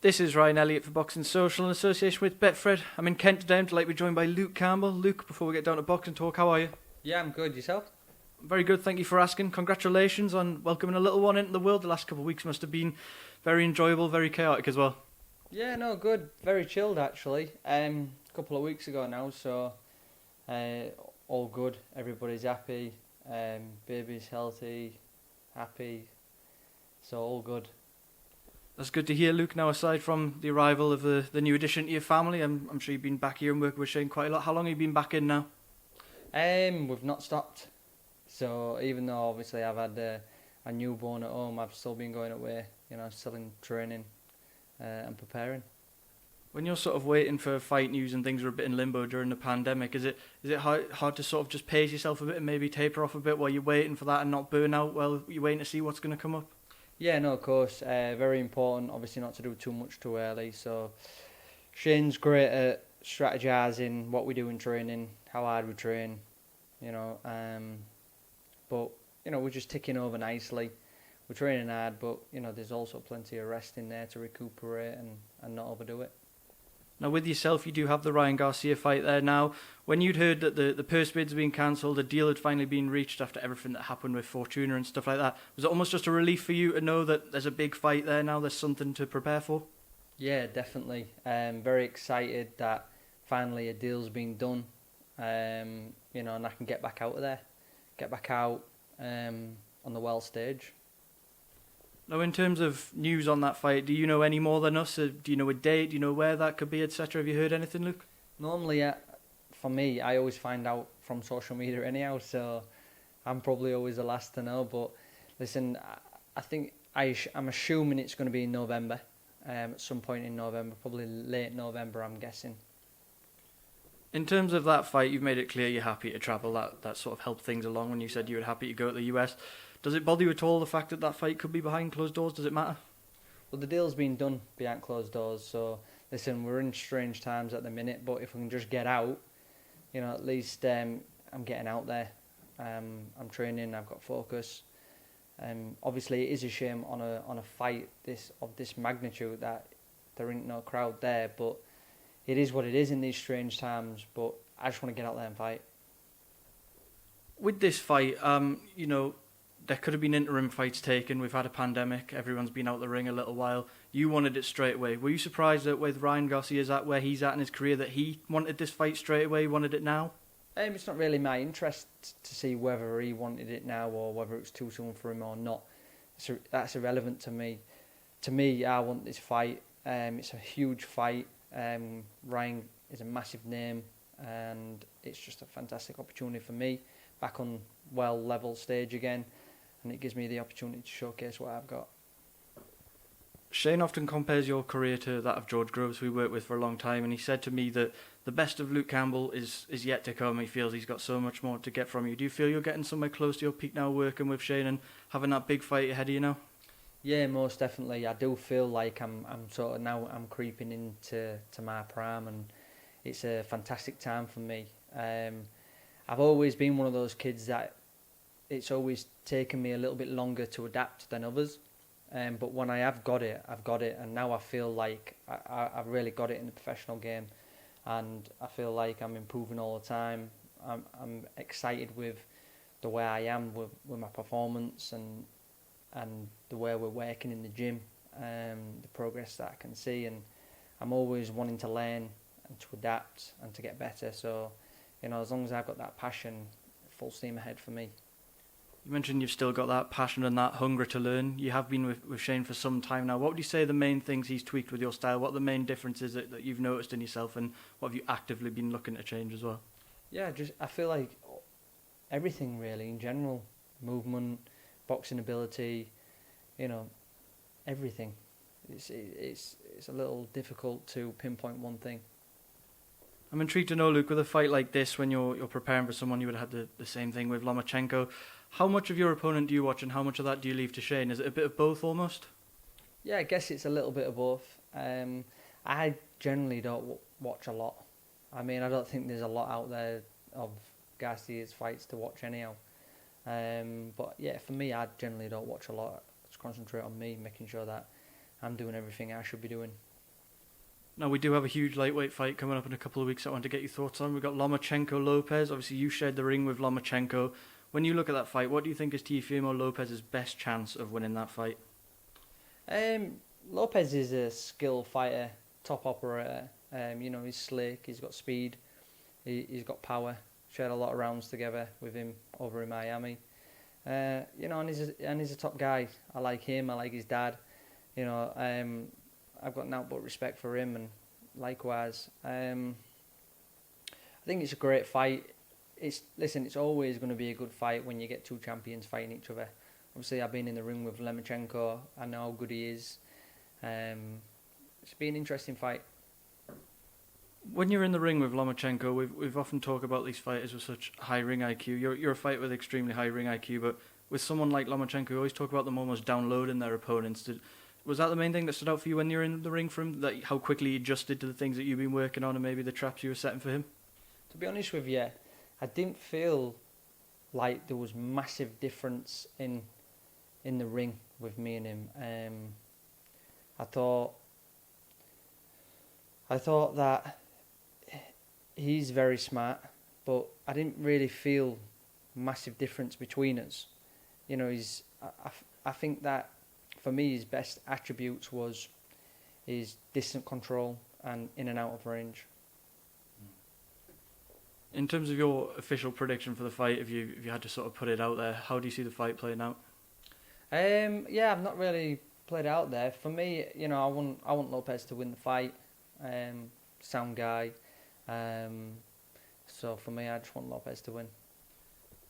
This is Ryan Elliott for Boxing Social in association with Betfred. I'm in Kent today. I'm delighted to be joined by Luke Campbell. Luke, before we get down to boxing talk, how are you? Yeah, I'm good. Yourself? Very good, thank you for asking. Congratulations on welcoming a little one into the world. The last couple of weeks must have been very enjoyable, very chaotic as well. Yeah, no, good. Very chilled, actually. A couple of weeks ago now, so all good. Everybody's happy. Baby's healthy, happy. So all good. That's good to hear, Luke. Now, aside from the arrival of the new addition to your family, I'm sure you've been back here and working with Shane quite a lot. How long have you been back in now? We've not stopped. So even though obviously I've had a newborn at home, I've still been going away. You know, still in training and preparing. When you're sort of waiting for fight news and things are a bit in limbo during the pandemic, is it hard to sort of just pace yourself a bit and maybe taper off a bit while you're waiting for that and not burn out while you're waiting to see what's going to come up? Yeah, no, of course. Very important, obviously, not to do too much too early. So Shane's great at strategizing what we do in training, how hard we train, you know. But, you know, we're just ticking over nicely. We're training hard, but, you know, there's also plenty of rest in there to recuperate and not overdo it. Now, with yourself, you do have the Ryan Garcia fight there now. When you'd heard that the purse bids had been cancelled, the deal had finally been reached after everything that happened with Fortuna and stuff like that, was it almost just a relief for you to know that there's a big fight there now, there's something to prepare for? Yeah, definitely. Very excited that finally a deal's been done, you know, and I can get back out of there, get back out on the world stage. Now, in terms of news on that fight, do you know any more than us? Do you know a date? Do you know where that could be, etc.? Have you heard anything, Luke? Normally, for me, I always find out from social media anyhow, so I'm probably always the last to know. But listen, I think I'm assuming it's going to be in November, at some point in November, probably late November, I'm guessing. In terms of that fight, you've made it clear you're happy to travel. That sort of helped things along when you said you were happy to go to the US. Does it bother you at all, the fact that that fight could be behind closed doors? Does it matter? Well, the deal's been done behind closed doors, so listen, we're in strange times at the minute, but if we can just get out, you know, at least I'm getting out there. I'm training, I've got focus. Obviously, it is a shame on a fight of this magnitude that there ain't no crowd there, but it is what it is in these strange times, but I just want to get out there and fight. With this fight, you know, there could have been interim fights taken. We've had a pandemic. Everyone's been out the ring a little while. You wanted it straight away. Were you surprised that with Ryan Garcia's at where he's at in his career that he wanted this fight straight away, wanted it now? It's not really my interest to see whether he wanted it now or whether it's too soon for him or not. That's irrelevant to me. To me, I want this fight. It's a huge fight. Ryan is a massive name and it's just a fantastic opportunity for me back on well-level stage again. And it gives me the opportunity to showcase what I've got. Shane often compares your career to that of George Groves, who we worked with for a long time, and he said to me that the best of Luke Campbell is yet to come. He feels he's got so much more to get from you. Do you feel you're getting somewhere close to your peak now, working with Shane and having that big fight ahead of you now? Yeah, most definitely. I do feel like I'm sort of now I'm creeping into my prime, and it's a fantastic time for me. I've always been one of those kids that it's always taken me a little bit longer to adapt than others. But when I have got it, I've got it. And now I feel like I've really got it in the professional game. And I feel like I'm improving all the time. I'm excited with the way I am with my performance and the way we're working in the gym, the progress that I can see. And I'm always wanting to learn and to adapt and to get better. So, you know, as long as I've got that passion, full steam ahead for me. You mentioned you've still got that passion and that hunger to learn. You have been with Shane for some time now. What would you say are the main things he's tweaked with your style? What are the main differences that you've noticed in yourself, and what have you actively been looking to change as well? Yeah, I feel like everything really in general. Movement, boxing ability, you know, everything. It's a little difficult to pinpoint one thing. I'm intrigued to know, Luke, with a fight like this, when you're preparing for someone, you would have had the same thing with Lomachenko. How much of your opponent do you watch, and how much of that do you leave to Shane? Is it a bit of both almost? Yeah, I guess it's a little bit of both. I generally don't watch a lot. I mean, I don't think there's a lot out there of Garcia's fights to watch anyhow. But yeah, for me, I generally don't watch a lot. I just concentrate on me, making sure that I'm doing everything I should be doing. Now, we do have a huge lightweight fight coming up in a couple of weeks I want to get your thoughts on. We've got Lomachenko-Lopez. Obviously, you shared the ring with Lomachenko. When you look at that fight, what do you think is Teofimo Lopez's best chance of winning that fight? Lopez is a skilled fighter, top operator. He's slick, he's got speed, he's got power. Shared a lot of rounds together with him over in Miami. And he's a top guy. I like him, I like his dad. I've got nothing but respect for him, and likewise. I think it's a great fight. It's always going to be a good fight when you get two champions fighting each other. Obviously, I've been in the ring with Lomachenko. I know how good he is. It's been an interesting fight. When you're in the ring with Lomachenko, we've often talked about these fighters with such high ring IQ. You're a fighter with extremely high ring IQ, but with someone like Lomachenko, we always talk about them almost downloading their opponents. Was that the main thing that stood out for you when you were in the ring for him? That how quickly he adjusted to the things that you've been working on and maybe the traps you were setting for him? To be honest with you, I didn't feel like there was massive difference in the ring with me and him. I thought that he's very smart, but I didn't really feel massive difference between us. I think that for me his best attributes was his distance control and in and out of range. In terms of your official prediction for the fight, if you had to sort of put it out there, how do you see the fight playing out? I've not really played it out there. For me, I want Lopez to win the fight. Sound guy. So for me, I just want Lopez to win.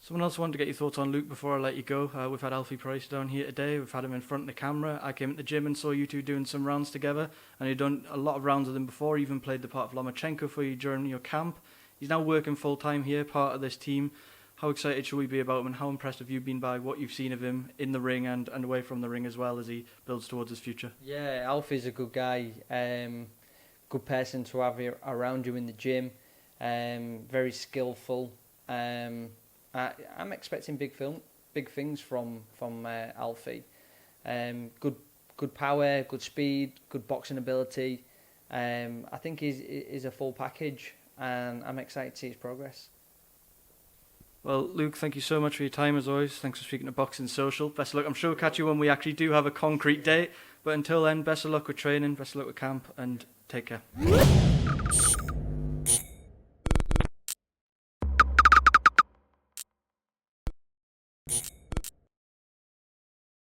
Someone else wanted to get your thoughts on Luke before I let you go. We've had Alfie Price down here today. We've had him in front of the camera. I came at the gym and saw you two doing some rounds together, and you'd done a lot of rounds with him before. Even played the part of Lomachenko for you during your camp. He's now working full time here, part of this team. How excited should we be about him, and how impressed have you been by what you've seen of him in the ring and away from the ring as well as he builds towards his future? Yeah, Alfie's a good guy. Good person to have around you in the gym. Very skillful. I'm expecting big things from Alfie. Good power, good speed, good boxing ability. I think he's a full package, and I'm excited to see his progress. Well, Luke, thank you so much for your time as always. Thanks for speaking to Boxing Social. Best of luck. I'm sure we'll catch you when we actually do have a concrete date. But until then, best of luck with training, best of luck with camp, and take care.